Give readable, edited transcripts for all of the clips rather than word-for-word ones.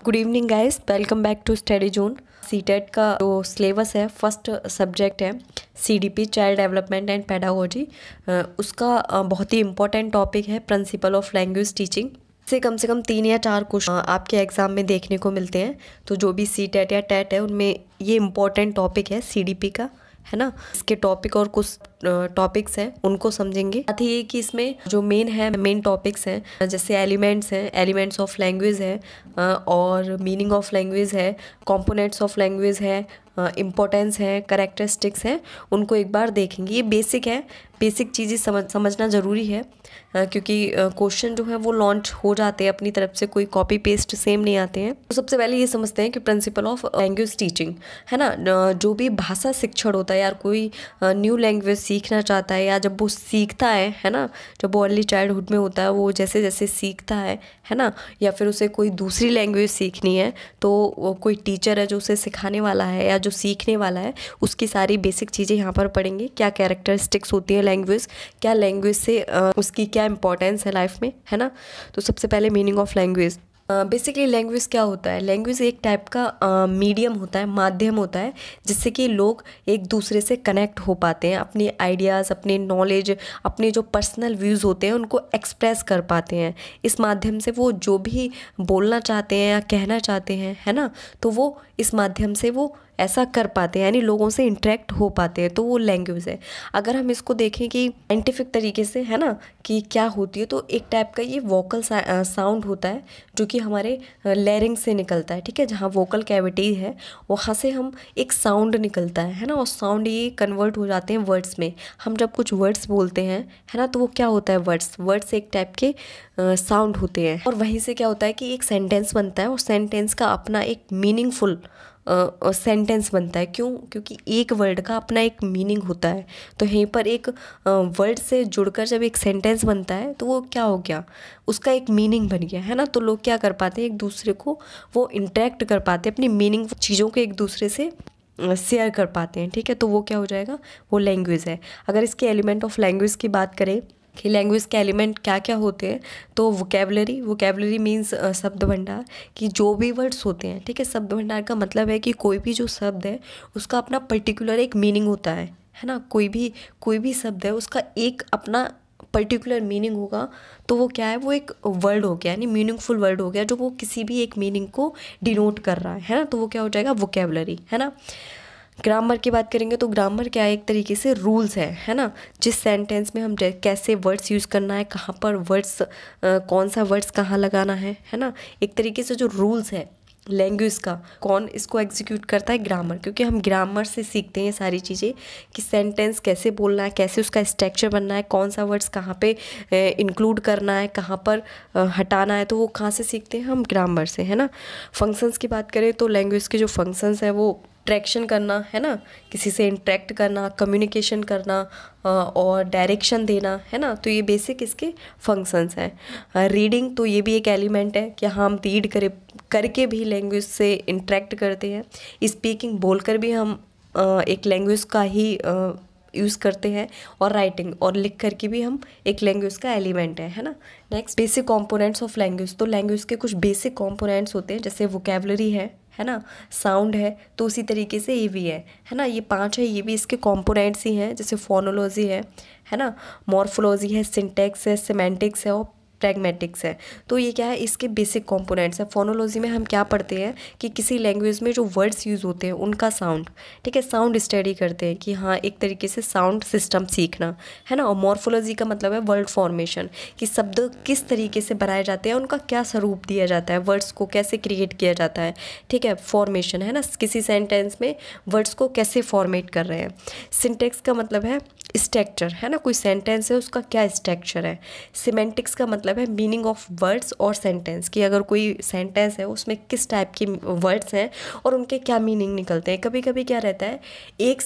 Good evening guys, welcome back to study zone. CTET का जो syllabus है, first subject है CDP, child development and pedagogy. उसका बहुत ही इंपॉर्टेंट टॉपिक है प्रिंसिपल ऑफ लैंग्वेज टीचिंग। से कम 3 या 4 क्वेश्चन आपके एग्जाम में देखने को मिलते हैं। तो जो भी सीटेट या टेट है उनमें ये इंपॉर्टेंट टॉपिक है सीडीपी का, है ना। इसके टॉपिक और कुछ टॉपिक्स हैं उनको समझेंगे। साथ ही ये कि इसमें जो मेन टॉपिक्स हैं, जैसे एलिमेंट्स हैं, एलिमेंट्स ऑफ लैंग्वेज है, और मीनिंग ऑफ लैंग्वेज है, कंपोनेंट्स ऑफ लैंग्वेज है, इम्पोर्टेंस है, कैरेक्टरिस्टिक्स हैं, उनको एक बार देखेंगे। ये बेसिक है, बेसिक चीज़ें समझना ज़रूरी है, क्योंकि क्वेश्चन जो है वो लॉन्च हो जाते हैं अपनी तरफ से, कोई कॉपी पेस्ट सेम नहीं आते हैं। तो सबसे पहले ये समझते हैं कि प्रिंसिपल ऑफ लैंग्वेज टीचिंग, है ना। जो भी भाषा शिक्षण होता है, यार कोई न्यू लैंग्वेज सीखना चाहता है, या जब वो सीखता है ना, जब वो अर्ली चाइल्डहुड में होता है, वो जैसे जैसे सीखता है ना, या फिर उसे कोई दूसरी लैंग्वेज सीखनी है, तो कोई टीचर है जो उसे सिखाने वाला है या जो सीखने वाला है, उसकी सारी बेसिक चीज़ें यहाँ पर पढ़ेंगे। क्या कैरेक्टरिस्टिक्स होती है लैंग्वेज, क्या लैंग्वेज से उसकी क्या इंपॉर्टेंस है लाइफ में, है ना। तो सबसे पहले meaning of language. Basically language क्या होता है? लैंग्वेज एक टाइप का मीडियम होता है, माध्यम होता है, जिससे कि लोग एक दूसरे से कनेक्ट हो पाते हैं, अपने आइडियाज़, अपने नॉलेज, अपने जो पर्सनल व्यूज़ होते हैं उनको एक्सप्रेस कर पाते हैं। इस माध्यम से वो जो भी बोलना चाहते हैं या कहना चाहते हैं, है ना, तो वो इस माध्यम से वो ऐसा कर पाते हैं, यानी लोगों से इंटरेक्ट हो पाते हैं, तो वो लैंग्वेज है। अगर हम इसको देखें कि साइंटिफिक तरीके से, है ना, कि क्या होती है, तो एक टाइप का ये वोकल साउंड होता है, जो कि हमारे लैरिंग से निकलता है, ठीक है। जहाँ वोकल कैविटी है वहाँ से हम एक साउंड निकलता है ना, और साउंड ये कन्वर्ट हो जाते हैं वर्ड्स में। हम जब कुछ वर्ड्स बोलते हैं, है ना, तो वो क्या होता है, वर्ड्स एक टाइप के साउंड होते हैं, और वहीं से क्या होता है कि एक सेंटेंस बनता है, और सेंटेंस का अपना एक मीनिंगफुल सेंटेंस बनता है। क्यों? क्योंकि एक वर्ड का अपना एक मीनिंग होता है। तो यहीं पर एक वर्ड से जुड़कर जब एक सेंटेंस बनता है, तो वो क्या हो गया, उसका एक मीनिंग बन गया, है ना। तो लोग क्या कर पाते हैं, एक दूसरे को वो इंटरेक्ट कर पाते हैं, अपनी मीनिंग चीज़ों को एक दूसरे से शेयर कर पाते हैं, ठीक है। तो वो क्या हो जाएगा, वो लैंग्वेज है। अगर इसके एलिमेंट ऑफ लैंग्वेज की बात करें कि लैंग्वेज के एलिमेंट क्या क्या होते हैं, तो वोकेबलरी मीन्स शब्द भंडार, कि जो भी वर्ड्स होते हैं, ठीक है। शब्द भंडार का मतलब है कि कोई भी जो शब्द है उसका अपना पर्टिकुलर एक मीनिंग होता है ना। कोई भी शब्द है उसका एक अपना पर्टिकुलर मीनिंग होगा, तो वो क्या है, वो एक वर्ड हो गया, यानी मीनिंगफुल वर्ड हो गया, जो वो किसी भी एक मीनिंग को डिनोट कर रहा है ना। तो वो क्या हो जाएगा, वोकेबलरी, है ना। ग्रामर की बात करेंगे तो ग्रामर क्या है, एक तरीके से रूल्स है ना। जिस सेंटेंस में हम कैसे वर्ड्स यूज़ करना है, कहाँ पर वर्ड्स, कौन सा वर्ड्स कहाँ लगाना है ना। एक तरीके से जो रूल्स है लैंग्वेज का, कौन इसको एग्जीक्यूट करता है, ग्रामर। क्योंकि हम ग्रामर से सीखते हैं सारी चीज़ें, कि सेंटेंस कैसे बोलना है, कैसे उसका स्ट्रक्चर बनना है, कौन सा वर्ड्स कहाँ पे इंक्लूड करना है, कहाँ पर हटाना है, तो वो कहाँ से सीखते हैं हम, ग्रामर से, है ना। फंक्शंस की बात करें तो लैंग्वेज के जो फंक्शंस हैं वो ट्रैक्शन करना, है ना, किसी से इंटरेक्ट करना, कम्युनिकेशन करना, और डायरेक्शन देना, है ना। तो ये बेसिक इसके फंक्शंस हैं। रीडिंग तो ये भी एक एलिमेंट है कि हम रीड करके भी लैंग्वेज से इंटरेक्ट करते हैं। स्पीकिंग बोलकर भी हम एक लैंग्वेज का ही यूज़ करते हैं, और राइटिंग और लिख करके भी हम एक लैंग्वेज का एलिमेंट है ना। Next, basic components of language. तो लैंग्वेज के कुछ बेसिक कंपोनेंट्स होते हैं, जैसे वोकेबलरी है ना, साउंड है, तो उसी तरीके से ये भी है ना। ये 5 है, ये भी इसके कंपोनेंट्स ही हैं। जैसे फोनोलॉजी है ना, मॉर्फोलॉजी है, सिंटैक्स है, सिमेंटिक्स है, और प्रैग्मेटिक्स है। तो ये क्या है, इसके बेसिक कंपोनेंट्स है। फोनोलॉजी में हम क्या पढ़ते हैं कि किसी लैंग्वेज में जो वर्ड्स यूज़ होते हैं उनका साउंड, ठीक है, साउंड स्टडी करते हैं, कि हाँ एक तरीके से साउंड सिस्टम सीखना, है ना। और मॉर्फोलॉजी का मतलब है वर्ड फॉर्मेशन, कि शब्द किस तरीके से बनाए जाते हैं, उनका क्या स्वरूप दिया जाता है, वर्ड्स को कैसे क्रिएट किया जाता है, ठीक है। फॉर्मेशन, है ना, किसी सेंटेंस में वर्ड्स को कैसे फॉर्मेट कर रहे हैं। सिंटेक्स का मतलब है स्ट्रक्चर, है ना, कोई सेंटेंस है उसका क्या स्ट्रक्चर है। सिमेंटिक्स का मतलब है मीनिंग ऑफ वर्ड्स और सेंटेंस, कि अगर कोई सेंटेंस है उसमें किस टाइप के वर्ड्स हैं और उनके क्या मीनिंग निकलते हैं। कभी कभी क्या रहता है, एक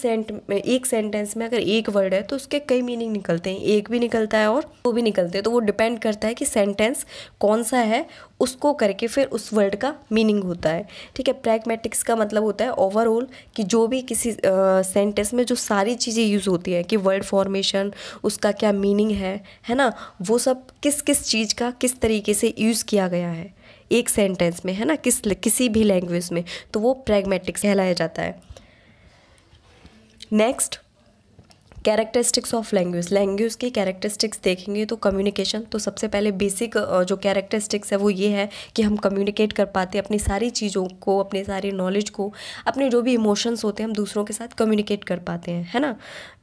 सेंटेंस में अगर एक वर्ड है तो उसके कई मीनिंग निकलते हैं, एक भी निकलता है और दो भी निकलते हैं। तो वो डिपेंड करता है कि सेंटेंस कौन सा है, उसको करके फिर उस वर्ड का मीनिंग होता है, ठीक है। प्रैग्मेटिक्स का मतलब होता है ओवरऑल, कि जो भी किसी सेंटेंस में जो सारी चीज़ें यूज़ होती हैं, कि वर्ड फॉर्मेशन, उसका क्या मीनिंग है ना, वो सब किस किस चीज़ का किस तरीके से यूज़ किया गया है, एक सेंटेंस में, है ना, किसी भी लैंग्वेज में, तो वो प्रैग्मेटिक कहलाया जाता है। Next, characteristics of language. Language की कैरेक्टरिस्टिक्स देखेंगे तो कम्युनिकेशन, तो सबसे पहले बेसिक जो कैरेक्टरिस्टिक्स है वो ये है कि हम कम्युनिकेट कर पाते हैं अपनी सारी चीज़ों को, अपने सारी नॉलेज को, अपने जो भी इमोशंस होते हैं हम दूसरों के साथ कम्युनिकेट कर पाते हैं, है ना,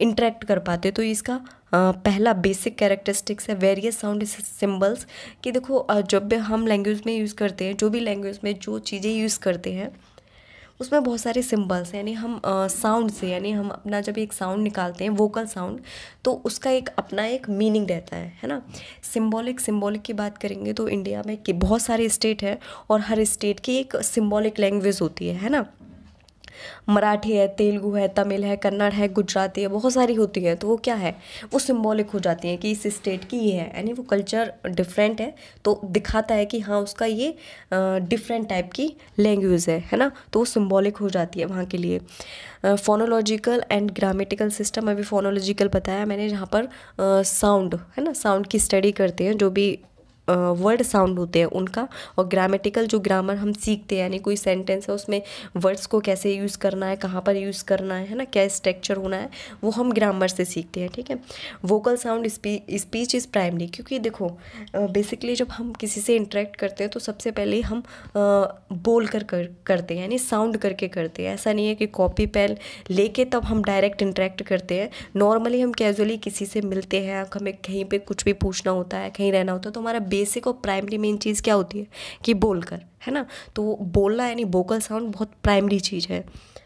इंटरेक्ट कर पाते हैं। तो इसका पहला बेसिक कैरेक्टरिस्टिक्स है वेरियस साउंड सिम्बल्स, कि देखो जब भी हम लैंग्वेज में यूज़ करते हैं, जो भी लैंग्वेज में जो चीज़ें यूज़ करते हैं उसमें बहुत सारे सिंबल्स हैं, यानी हम साउंड से, यानी हम अपना जब एक साउंड निकालते हैं वोकल साउंड, तो उसका एक अपना एक मीनिंग रहता है ना। सिंबॉलिक की बात करेंगे तो इंडिया में कि बहुत सारे स्टेट है और हर स्टेट की एक सिंबॉलिक लैंग्वेज होती है ना। मराठी है, तेलुगु है, तमिल है, कन्नड़ है, गुजराती है, बहुत सारी होती है। तो वो क्या है, वो सिंबॉलिक हो जाती है कि इस स्टेट की ये है, यानी वो कल्चर डिफरेंट है तो दिखाता है कि हाँ उसका ये डिफरेंट टाइप की लैंग्वेज है ना। तो वो सिंबॉलिक हो जाती है वहाँ के लिए। फोनोलॉजिकल एंड ग्रामेटिकल सिस्टम, अभी फोनोलॉजिकल बताया मैंने, जहाँ पर साउंड है ना, साउंड की स्टडी करते हैं, जो भी वर्ड साउंड होते हैं उनका, और ग्रामेटिकल जो ग्रामर हम सीखते हैं, यानी कोई सेंटेंस है उसमें वर्ड्स को कैसे यूज़ करना है, कहाँ पर यूज़ करना है ना, क्या स्ट्रक्चर होना है, वो हम ग्रामर से सीखते हैं, ठीक है। Vocal sound speech is primary, क्योंकि देखो बेसिकली जब हम किसी से इंटरेक्ट करते हैं तो सबसे पहले हम बोल करते हैं, यानी साउंड करके करते हैं। ऐसा नहीं है कि कॉपी पेन लेके तब हम डायरेक्ट इंटरेक्ट करते हैं। नॉर्मली हम कैजुअली किसी से मिलते हैं, हमें कहीं पे कुछ भी पूछना होता है, कहीं रहना होता है, तो हमारा बेसिक और प्राइमरी मेन चीज़ क्या होती है कि बोलकर, है ना। तो बोलना यानी वोकल साउंड बहुत प्राइमरी चीज़ है।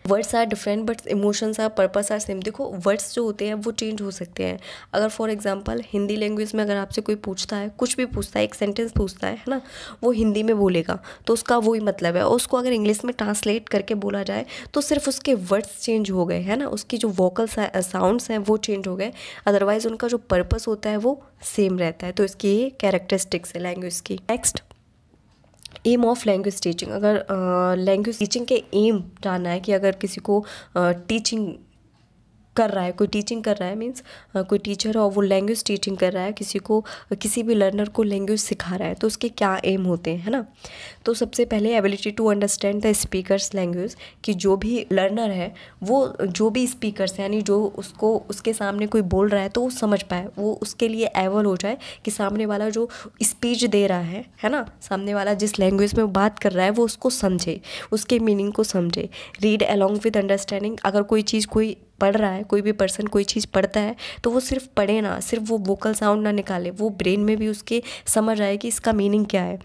Words are different but emotions are purpose are same. देखो वर्ड्स जो होते हैं वो चेंज हो सकते हैं। अगर फॉर एग्जांपल हिंदी लैंग्वेज में अगर आपसे कोई पूछता है, कुछ भी पूछता है, एक सेंटेंस पूछता है ना, वो हिंदी में बोलेगा तो उसका वही मतलब है, और उसको अगर इंग्लिश में ट्रांसलेट करके बोला जाए तो सिर्फ उसके वर्ड्स चेंज हो गए, है ना, उसकी जो वोकल साउंड्स हैं वो चेंज हो गए, अदरवाइज उनका जो पर्पस होता है वो सेम रहता है। तो इसकी ये कैरेक्टरिस्टिक्स है लैंग्वेज की। Next, aim of language teaching. अगर लैंग्वेज टीचिंग के एम जानना है कि अगर किसी को टीचिंग कर रहा है, कोई टीचिंग कर रहा है, मीन्स कोई टीचर और वो लैंग्वेज टीचिंग कर रहा है, किसी को, किसी भी लर्नर को लैंग्वेज सिखा रहा है, तो उसके क्या एम होते हैं, है ना। तो सबसे पहले ability to understand the speaker's language, कि जो भी लर्नर है वो जो भी स्पीकर्स यानी जो उसको उसके सामने कोई बोल रहा है तो वो समझ पाए, वो उसके लिए एबल हो जाए कि सामने वाला जो स्पीच दे रहा है ना, सामने वाला जिस लैंग्वेज में बात कर रहा है वो उसको समझे, उसके मीनिंग को समझे। रीड अलॉन्ग विद अंडरस्टैंडिंग, अगर कोई चीज़ कोई पढ़ रहा है, कोई भी पर्सन कोई चीज़ पढ़ता है तो वो सिर्फ पढ़े ना, सिर्फ वो वोकल साउंड ना निकाले, वो ब्रेन में भी उसके समझ आए कि इसका मीनिंग क्या है,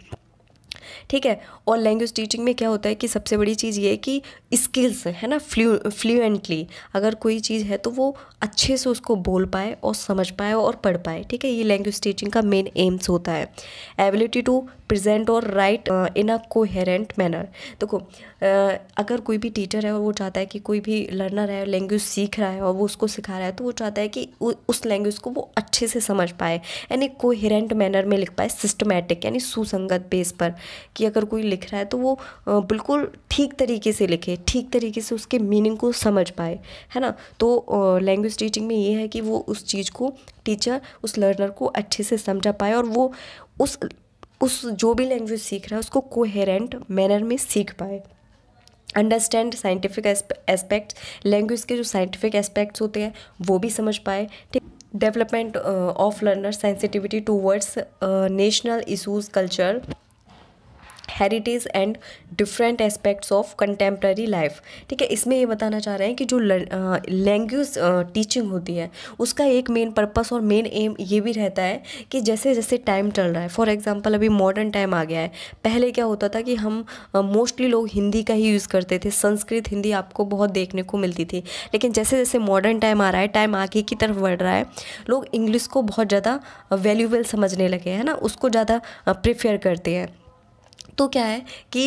ठीक है। और लैंग्वेज टीचिंग में क्या होता है कि सबसे बड़ी चीज़ ये है कि स्किल्स, है ना, फ्लुएंटली अगर कोई चीज़ है तो वो अच्छे से उसको बोल पाए और समझ पाए और पढ़ पाए, ठीक है। ये लैंग्वेज टीचिंग का मेन एम्स होता है। एबिलिटी टू प्रेजेंट और राइट इन अ कोहेरेंट मैनर। देखो अगर कोई भी टीचर है और वो चाहता है कि कोई भी लर्नर है लैंग्वेज सीख रहा है और वो उसको सिखा रहा है, तो वो चाहता है कि उस लैंग्वेज को वो अच्छे से समझ पाए, यानी कोहेरेंट मैनर में लिख पाए, सिस्टमैटिक यानी सुसंगत बेस पर, कि अगर कोई लिख रहा है तो वो बिल्कुल ठीक तरीके से लिखे, ठीक तरीके से उसके मीनिंग को समझ पाए, है ना। तो लैंग्वेज टीचिंग में ये है कि वो उस चीज़ को टीचर उस लर्नर को अच्छे से समझा पाए और वो उस जो भी लैंग्वेज सीख रहा है उसको कोहेरेंट मैनर में सीख पाए। अंडरस्टैंड साइंटिफिक एस्पेक्ट्स, लैंग्वेज के जो साइंटिफिक एस्पेक्ट्स होते हैं वो भी समझ पाए, ठीक। Development of learner sensitivity towards national issues, culture, heritage and different aspects of contemporary life, ठीक है। इसमें ये बताना चाह रहे हैं कि जो लैंग्वेज टीचिंग होती है उसका एक मेन पर्पस और मेन एम ये भी रहता है कि जैसे जैसे टाइम चल रहा है, फॉर एग्जांपल अभी मॉडर्न टाइम आ गया है, पहले क्या होता था कि हम मोस्टली लोग हिंदी का ही यूज़ करते थे, संस्कृत हिंदी आपको बहुत देखने को मिलती थी, लेकिन जैसे जैसे मॉडर्न टाइम आ रहा है, टाइम आगे की तरफ बढ़ रहा है, लोग इंग्लिश को बहुत ज़्यादा वैल्यूएबल समझने लगे हैं ना, उसको ज़्यादा प्रेफर करते हैं। तो क्या है कि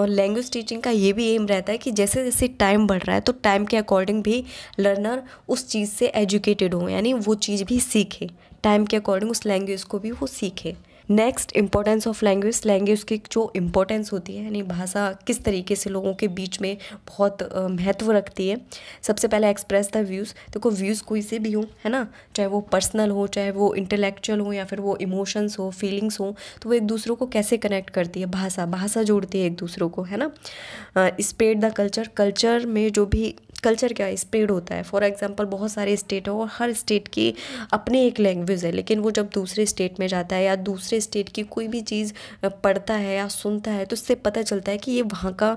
लैंग्वेज टीचिंग का ये भी एम रहता है कि जैसे जैसे टाइम बढ़ रहा है तो टाइम के अकॉर्डिंग भी लर्नर उस चीज़ से एजुकेटेड हो, यानी वो चीज़ भी सीखे, टाइम के अकॉर्डिंग उस लैंग्वेज को भी वो सीखे, next importance of language, language की जो इम्पोर्टेंस होती है यानी भाषा किस तरीके से लोगों के बीच में बहुत महत्व रखती है। सबसे पहले एक्सप्रेस द व्यूज़। देखो व्यूज़ कोई से भी हो, है ना, चाहे वो पर्सनल हो, चाहे वो इंटेलेक्चुअल हो, या फिर वो इमोशंस हो, फीलिंग्स हो, तो वो एक दूसरों को कैसे कनेक्ट करती है, भाषा जोड़ती है एक दूसरों को, है ना। स्प्रेड द कल्चर, कल्चर में जो भी कल्चर क्या है, स्प्रेड होता है। फॉर एग्जांपल बहुत सारे स्टेट हो और हर स्टेट की अपनी एक लैंग्वेज है, लेकिन वो जब दूसरे स्टेट में जाता है या दूसरे स्टेट की कोई भी चीज़ पढ़ता है या सुनता है तो उससे पता चलता है कि ये वहाँ का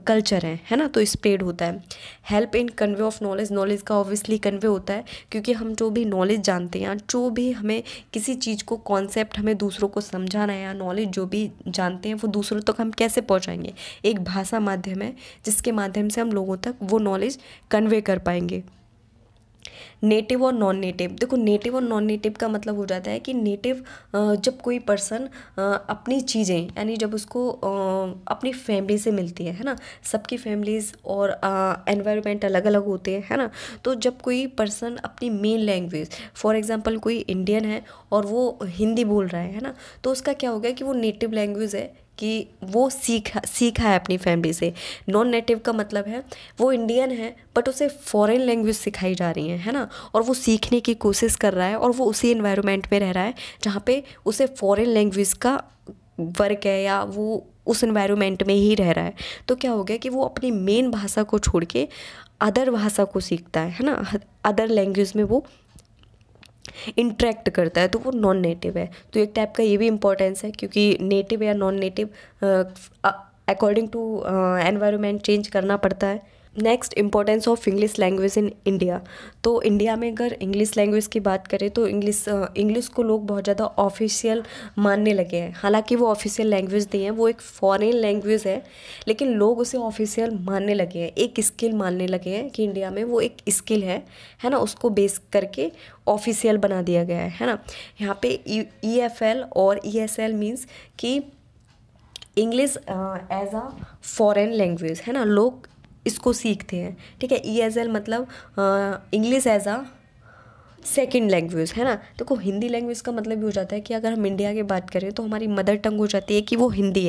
कल्चर है ना, तो स्प्रेड होता है। Help in convey of knowledge, knowledge का ऑब्वियसली कन्वे होता है, क्योंकि हम जो भी नॉलेज जानते हैं, जो भी हमें किसी चीज़ को कॉन्सेप्ट हमें दूसरों को समझाना है या नॉलेज जो भी जानते हैं वो दूसरों तक हम कैसे पहुँचाएंगे। एक भाषा माध्यम है जिसके माध्यम से हम लोगों तक वो नॉलेज कन्वे कर पाएंगे। नेटिव और नॉन नेटिव, देखो नेटिव और नॉन नेटिव का मतलब हो जाता है कि नेटिव जब कोई पर्सन अपनी चीज़ें यानी जब उसको अपनी फैमिली से मिलती है ना, सबकी फैमिलीज़ और एनवायरनमेंट अलग अलग होते हैं, है ना। तो जब कोई पर्सन अपनी मेन लैंग्वेज, फॉर एग्जांपल कोई इंडियन है और वो हिंदी बोल रहा है ना, तो उसका क्या हो गया कि वो नेटिव लैंग्वेज है कि वो सीखा है अपनी फैमिली से। नॉन नेटिव का मतलब है वो इंडियन है बट उसे फॉरेन लैंग्वेज सिखाई जा रही है ना, और वो सीखने की कोशिश कर रहा है और वो उसी एनवायरनमेंट में रह रहा है जहाँ पे उसे फॉरेन लैंग्वेज का वर्क है या वो उस एनवायरनमेंट में ही रह रहा है। तो क्या हो गया कि वो अपनी मेन भाषा को छोड़ के अदर भाषा को सीखता है ना, अदर लैंग्वेज में वो इंटरेक्ट करता है, तो वो नॉन नेटिव है। तो एक टाइप का ये भी इम्पोर्टेंस है, क्योंकि नेटिव या non native according to environment change करना पड़ता है। Next importance of English language in India, तो इंडिया में अगर इंग्लिश लैंग्वेज की बात करें तो इंग्लिश को लोग बहुत ज़्यादा ऑफिशियल मानने लगे हैं। हालांकि वो ऑफिशियल लैंग्वेज नहीं है, वो एक फॉरेन लैंग्वेज है, लेकिन लोग उसे ऑफिशियल मानने लगे हैं, एक स्किल मानने लगे हैं कि इंडिया में वो एक स्किल है ना, उसको बेस करके ऑफिशियल बना दिया गया है ना। यहाँ पे EFL और ESL मीन्स कि English as a foreign language, है ना, लोग इसको सीखते हैं, ठीक है। ESL मतलब English as a second language, है ना। देखो हिंदी लैंग्वेज का मतलब भी हो जाता है कि अगर हम इंडिया की बात करें तो हमारी मदर टंग हो जाती है कि वो हिंदी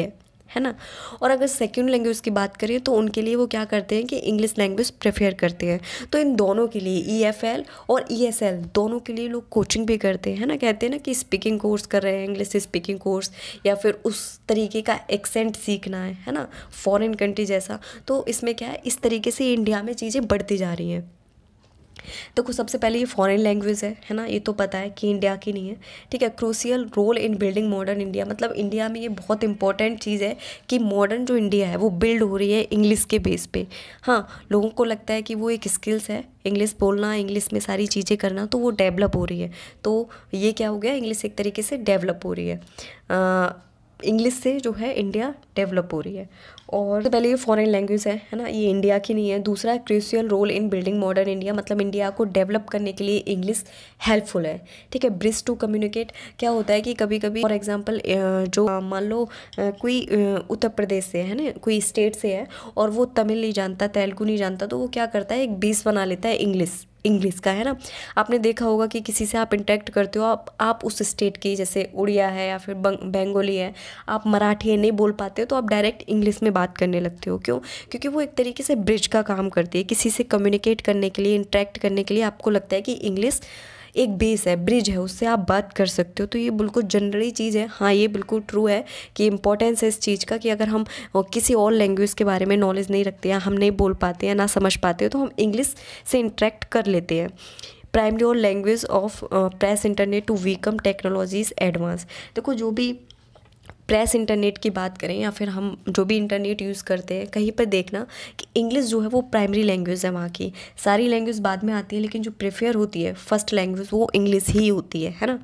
है ना। और अगर सेकंड लैंग्वेज की बात करें तो उनके लिए वो क्या करते हैं कि इंग्लिश लैंग्वेज प्रेफर करते हैं। तो इन दोनों के लिए EFL और ESL दोनों के लिए लोग कोचिंग भी करते हैं ना, कहते हैं ना कि स्पीकिंग कोर्स कर रहे हैं, इंग्लिश स्पीकिंग कोर्स, या फिर उस तरीके का एक्सेंट सीखना है ना, फॉरेन कंट्री जैसा। तो इसमें क्या है, इस तरीके से इंडिया में चीज़ें बढ़ती जा रही हैं। देखो सबसे पहले ये फॉरेन लैंग्वेज है ना, ये तो पता है कि इंडिया की नहीं है, ठीक है। Crucial role in building modern India, मतलब इंडिया में ये बहुत इंपॉर्टेंट चीज़ है कि मॉडर्न जो इंडिया है वो बिल्ड हो रही है इंग्लिश के बेस पे। हाँ, लोगों को लगता है कि वो एक स्किल्स है, इंग्लिश बोलना, इंग्लिश में सारी चीज़ें करना, तो वो डेवलप हो रही है। तो ये क्या हो गया, इंग्लिश एक तरीके से डेवलप हो रही है, इंग्लिश से जो है इंडिया डेवलप हो रही है। और तो पहले ये फॉरेन लैंग्वेज है ना, ये इंडिया की नहीं है। दूसरा crucial role in building modern India, मतलब इंडिया को डेवलप करने के लिए इंग्लिश हेल्पफुल है, ठीक है। ब्रिज टू कम्युनिकेट, क्या होता है कि कभी कभी फॉर एग्जांपल जो मान लो कोई उत्तर प्रदेश से है ना, कोई स्टेट से है और वो तमिल नहीं जानता, तेलुगु नहीं जानता, तो वो क्या करता है, एक बेस बना लेता है इंग्लिश का, है ना। आपने देखा होगा कि किसी से आप इंटरेक्ट करते हो, आप उस स्टेट की, जैसे उड़िया है या फिर बंगाली है, आप मराठी है नहीं बोल पाते हो तो आप डायरेक्ट इंग्लिश में बात करने लगते हो। क्यों? क्योंकि वो एक तरीके से ब्रिज का काम करती है, किसी से कम्युनिकेट करने के लिए, इंटरेक्ट करने के लिए आपको लगता है कि इंग्लिश एक बेस है, ब्रिज है, उससे आप बात कर सकते हो। तो ये बिल्कुल जनरली चीज़ है, हाँ ये बिल्कुल ट्रू है कि इंपॉर्टेंस है इस चीज़ का कि अगर हम किसी और लैंग्वेज के बारे में नॉलेज नहीं रखते हैं, हम नहीं बोल पाते हैं, ना समझ पाते हो, तो हम इंग्लिश से इंटरेक्ट कर लेते हैं। प्राइमरी और language of press internet to become technologies advance, देखो जो भी प्रेस इंटरनेट की बात करें या फिर हम जो भी इंटरनेट यूज़ करते हैं, कहीं पर देखना कि इंग्लिश जो है वो प्राइमरी लैंग्वेज है वहाँ की, सारी लैंग्वेज बाद में आती है, लेकिन जो प्रेफर होती है फर्स्ट लैंग्वेज वो इंग्लिश ही होती है ना।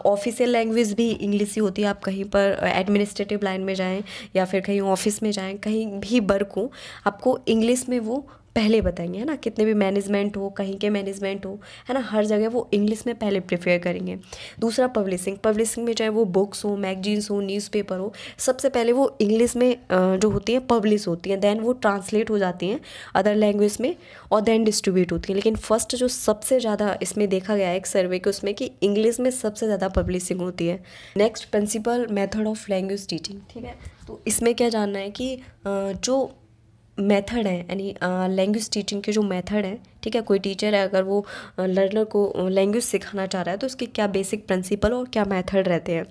ऑफिशियल लैंग्वेज भी इंग्लिश ही होती है। आप कहीं पर एडमिनिस्ट्रेटिव लाइन में जाएं या फिर कहीं ऑफिस में जाएं, कहीं भी वर्क हो, आपको इंग्लिश में वो पहले बताएंगे, है ना। कितने भी मैनेजमेंट हो, कहीं के मैनेजमेंट हो, है ना, हर जगह वो इंग्लिश में पहले प्रेफर करेंगे। दूसरा पब्लिशिंग में चाहे वो बुक्स हो, मैगजीन्स हो, न्यूज़पेपर हो, सबसे पहले वो इंग्लिश में जो होती हैं पब्लिश होती हैं, देन वो ट्रांसलेट हो जाती हैं अदर लैंग्वेज में और देन डिस्ट्रीब्यूट होती हैं। लेकिन फर्स्ट जो सबसे ज़्यादा इसमें देखा गया है एक सर्वे के उसमें कि इंग्लिश में सबसे ज़्यादा पब्लिशिंग होती है। Next, principal method of language teaching, ठीक है। तो इसमें क्या जानना है कि जो मेथड है, यानी लैंग्वेज टीचिंग के जो मेथड है, ठीक है, कोई टीचर है अगर वो लर्नर को लैंग्वेज सिखाना चाह रहा है तो उसके क्या बेसिक प्रिंसिपल और क्या मेथड रहते हैं।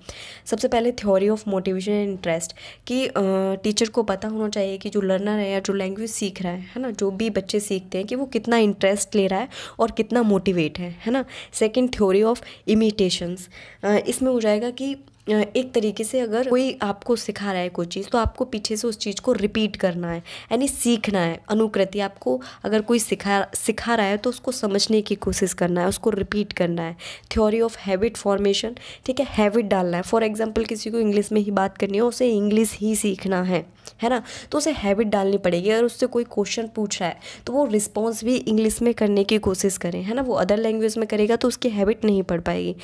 सबसे पहले theory of motivation and interest, कि टीचर को पता होना चाहिए कि जो लर्नर है या जो लैंग्वेज सीख रहा है ना, जो भी बच्चे सीखते हैं कि वो कितना इंटरेस्ट ले रहा है और कितना मोटिवेट है ना। सेकेंड, थ्योरी ऑफ इमिटेशंस, इसमें हो जाएगा कि एक तरीके से अगर कोई आपको सिखा रहा है कोई चीज़ तो आपको पीछे से उस चीज़ को रिपीट करना है, यानी सीखना है। अनुकृति, आपको अगर कोई सिखा रहा है तो उसको समझने की कोशिश करना है, उसको रिपीट करना है। थ्योरी ऑफ हैबिट फॉर्मेशन, ठीक है, हैबिट डालना है। फॉर एग्जांपल किसी को इंग्लिश में ही बात करनी है, उसे इंग्लिश ही सीखना है ना, तो उसे हैबिट डालनी पड़ेगी। अगर उससे कोई क्वेश्चन पूछ रहा है तो वो रिस्पॉन्स भी इंग्लिश में करने की कोशिश करें, है ना। वो अदर लैंग्वेज में करेगा तो उसकी हैबिट नहीं पड़ पाएगी।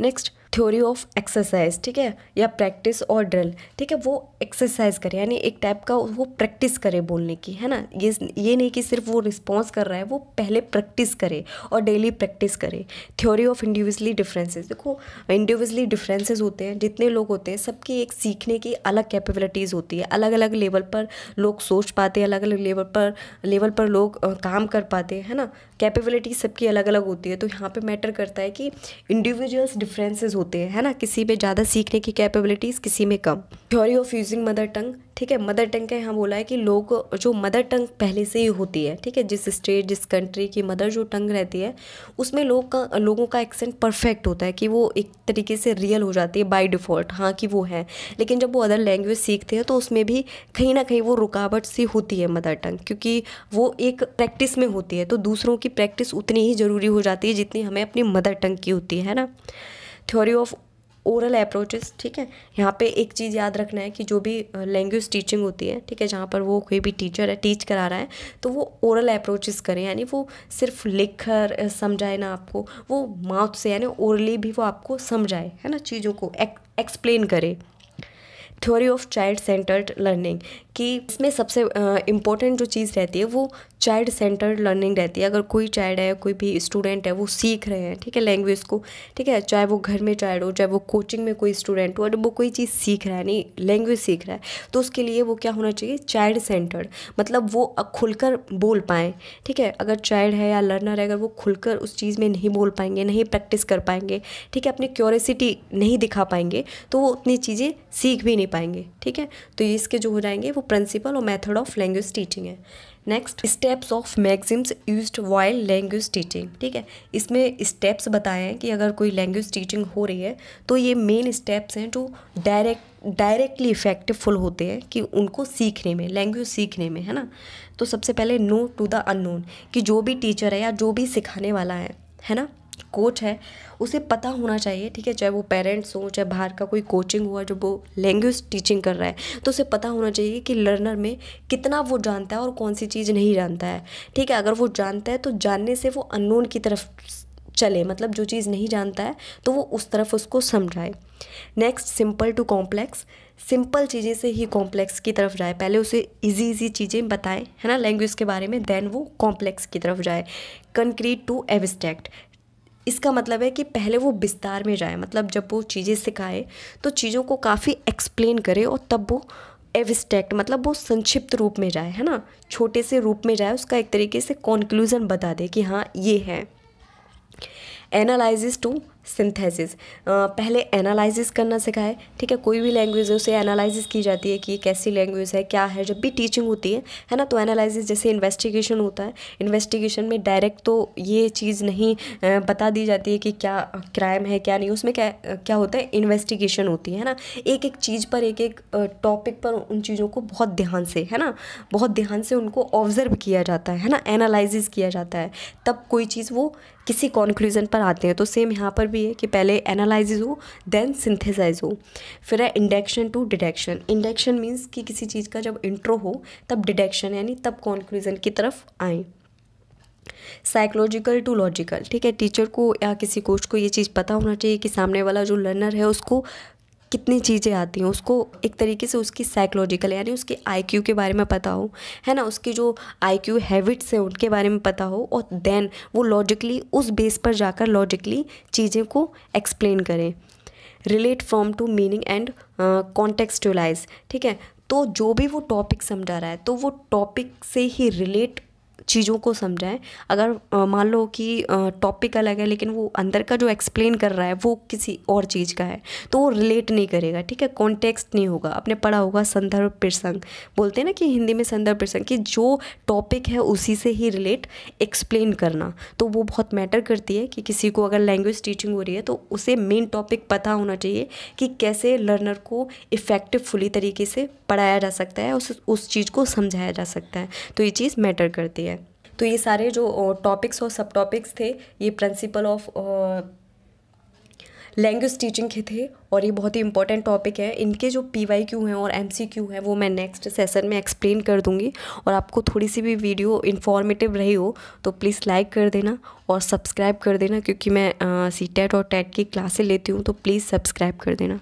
नेक्स्ट, थ्योरी ऑफ एक्सरसाइज, ठीक है, या प्रैक्टिस और ड्रिल, ठीक है, वो एक्सरसाइज करे, यानी एक टाइप का वो प्रैक्टिस करे बोलने की, है ना। ये नहीं कि सिर्फ वो रिस्पॉन्स कर रहा है, वो पहले प्रैक्टिस करे और डेली प्रैक्टिस करे। थ्योरी ऑफ इंडिविजुअली डिफरेंसेस, देखो इंडिविजुअली डिफरेंसेस होते हैं, जितने लोग होते हैं सबकी एक सीखने की अलग कैपेबिलिटीज़ होती है, अलग अलग लेवल पर लोग सोच पाते हैं, अलग अलग लेवल पर लोग काम कर पाते हैं, है ना। कैपेबिलिटी सबकी अलग अलग होती है, तो यहाँ पे मैटर करता है कि इंडिविजुअल्स डिफरेंसेस होते हैं, है ना, किसी में ज़्यादा सीखने की कैपेबिलिटीज़, किसी में कम। Theory of using mother tongue, ठीक है, मदर टंग का यहाँ बोला है कि लोग जो मदर टंग पहले से ही होती है, ठीक है, जिस स्टेट जिस कंट्री की मदर जो टंग रहती है उसमें लोगों का एक्सेंट परफेक्ट होता है, कि वो एक तरीके से रियल हो जाती है बाय डिफ़ॉल्ट, हाँ कि वो है। लेकिन जब वो अदर लैंग्वेज सीखते हैं तो उसमें भी कहीं ना कहीं वो रुकावट सी होती है मदर टंग, क्योंकि वो एक प्रैक्टिस में होती है, तो दूसरों की प्रैक्टिस उतनी ही ज़रूरी हो जाती है जितनी हमें अपनी मदर टंग की होती है ना। थ्योरी ऑफ ओरल अप्रोचेस, ठीक है, यहाँ पे एक चीज़ याद रखना है कि जो भी लैंग्वेज टीचिंग होती है, ठीक है, जहाँ पर वो कोई भी टीचर है टीच करा रहा है तो वो ओरल अप्रोचेस करें, यानी वो सिर्फ लिख कर समझाए ना आपको, वो माउथ से यानी ओरली भी वो आपको समझाए, है ना, चीज़ों को एक्सप्लेन करे। Theory of child centred learning, कि इसमें सबसे इम्पोर्टेंट जो चीज़ रहती है वो चाइल्ड सेंटर्ड लर्निंग रहती है। अगर कोई चाइल्ड है, कोई भी स्टूडेंट है, वो सीख रहे हैं, ठीक है, लैंग्वेज को, ठीक है, चाहे वो घर में चाइल्ड हो, चाहे वो कोचिंग में कोई स्टूडेंट हो, और वो कोई चीज़ सीख रहा है, नहीं लैंग्वेज सीख रहा है, तो उसके लिए वो क्या होना चाहिए, चाइल्ड सेंटर्ड, मतलब वो खुलकर बोल पाएँ, ठीक है। अगर चाइल्ड है या लर्नर है, अगर वो खुलकर उस चीज़ में नहीं बोल पाएंगे, नहीं प्रैक्टिस कर पाएंगे, ठीक है, अपनी क्यूरियोसिटी नहीं दिखा पाएंगे तो वो उतनी चीज़ें सीख भी नहीं पाएंगे, ठीक है। तो ये इसके जो हो जाएंगे वो प्रिंसिपल और मेथड ऑफ लैंग्वेज टीचिंग है। Next, steps of Maxim's used while language teaching, ठीक है, इसमें स्टेप्स बताए हैं कि अगर कोई लैंग्वेज टीचिंग हो रही है तो ये मेन स्टेप्स हैं जो डायरेक्टली इफेक्टिवफुल होते हैं कि उनको सीखने में, लैंग्वेज सीखने में, है ना। तो सबसे पहले नो टू द अननोन, कि जो भी टीचर है या जो भी सिखाने वाला है ना, कोच है, उसे पता होना चाहिए, ठीक है, चाहे वो पेरेंट्स हो, चाहे बाहर का कोई कोचिंग हुआ जो वो लैंग्वेज टीचिंग कर रहा है, तो उसे पता होना चाहिए कि लर्नर में कितना वो जानता है और कौन सी चीज़ नहीं जानता है, ठीक है। अगर वो जानता है तो जानने से वो अननोन की तरफ चले, मतलब जो चीज़ नहीं जानता है तो वो उस तरफ उसको समझाए। Next, simple to complex, simple चीज़ें से ही कॉम्प्लेक्स की तरफ जाए, पहले उसे इजी चीज़ें बताएं, है ना, लैंग्वेज के बारे में, देन वो कॉम्प्लेक्स की तरफ जाए। कंक्रीट टू एब्स्ट्रैक्ट, इसका मतलब है कि पहले वो विस्तार में जाए, मतलब जब वो चीज़ें सिखाए तो चीज़ों को काफ़ी एक्सप्लेन करे और तब वो एब्स्ट्रैक्ट, मतलब वो संक्षिप्त रूप में जाए, है ना, छोटे से रूप में जाए, उसका एक तरीके से कॉन्क्लूज़न बता दे कि हाँ ये है। एनालाइसिस टू सिंथेसिस, पहले एनालाइसिस करना सिखाए, ठीक है, कोई भी लैंग्वेज है उसे एनालाइसिस की जाती है कि ये कैसी लैंग्वेज है, क्या है, जब भी टीचिंग होती है ना। तो एनालाइसिस जैसे इन्वेस्टिगेशन होता है, इन्वेस्टिगेशन में डायरेक्ट तो ये चीज़ नहीं बता दी जाती है कि क्या क्राइम है क्या नहीं, उसमें क्या होता है, इन्वेस्टिगेशन होती है ना, एक एक चीज़ पर, एक एक टॉपिक पर उन चीज़ों को बहुत ध्यान से, है ना, बहुत ध्यान से उनको ऑब्जर्व किया जाता है ना, एनालाइसिस किया जाता है, तब कोई चीज़ वो किसी कॉन्क्लूज़न पर आते हैं। तो सेम यहाँ पर भी है कि पहले एनालाइसिस हो देन सिंथेसाइज हो। फिर है induction to deduction. Induction means कि किसी चीज़ का जब इंट्रो हो तब डिडक्शन यानी तब कॉन्क्लूजन की तरफ आए। साइकोलॉजिकल टू लॉजिकल, ठीक है, टीचर को या किसी कोच को ये चीज़ पता होना चाहिए कि सामने वाला जो लर्नर है उसको कितनी चीज़ें आती हैं, उसको एक तरीके से उसकी साइकोलॉजिकल यानी उसकी आईक्यू के बारे में पता हो, है ना, उसकी जो आईक्यू हैबिट्स हैं उनके बारे में पता हो, और देन वो लॉजिकली उस बेस पर जाकर लॉजिकली चीज़ें को एक्सप्लेन करें। Relate from to meaning and contextualise, ठीक है, तो जो भी वो टॉपिक समझा रहा है तो वो टॉपिक से ही रिलेट चीज़ों को समझाएं। अगर मान लो कि टॉपिक अलग है लेकिन वो अंदर का जो एक्सप्लेन कर रहा है वो किसी और चीज़ का है तो वो रिलेट नहीं करेगा, ठीक है, कॉन्टेक्स्ट नहीं होगा। आपने पढ़ा होगा संदर्भ प्रसंग, बोलते हैं ना कि हिंदी में संदर्भ प्रसंग, कि जो टॉपिक है उसी से ही रिलेट एक्सप्लेन करना, तो वो बहुत मैटर करती है कि किसी को अगर लैंग्वेज टीचिंग हो रही है तो उसे मेन टॉपिक पता होना चाहिए कि कैसे लर्नर को इफ़ेक्टिवफुली तरीके से पढ़ाया जा सकता है, उस चीज़ को समझाया जा सकता है, तो ये चीज़ मैटर करती है। तो ये सारे जो टॉपिक्स और सब टॉपिक्स थे ये प्रिंसिपल ऑफ लैंग्वेज टीचिंग के थे और ये बहुत ही इंपॉर्टेंट टॉपिक है। इनके जो PYQ हैं और MCQ हैं वो मैं नेक्स्ट सेशन में एक्सप्लेन कर दूंगी, और आपको थोड़ी सी भी वीडियो इन्फॉर्मेटिव रही हो तो प्लीज़ लाइक कर देना और सब्सक्राइब कर देना, क्योंकि मैं CTET और TET की क्लासें लेती हूँ, तो प्लीज़ सब्सक्राइब कर देना।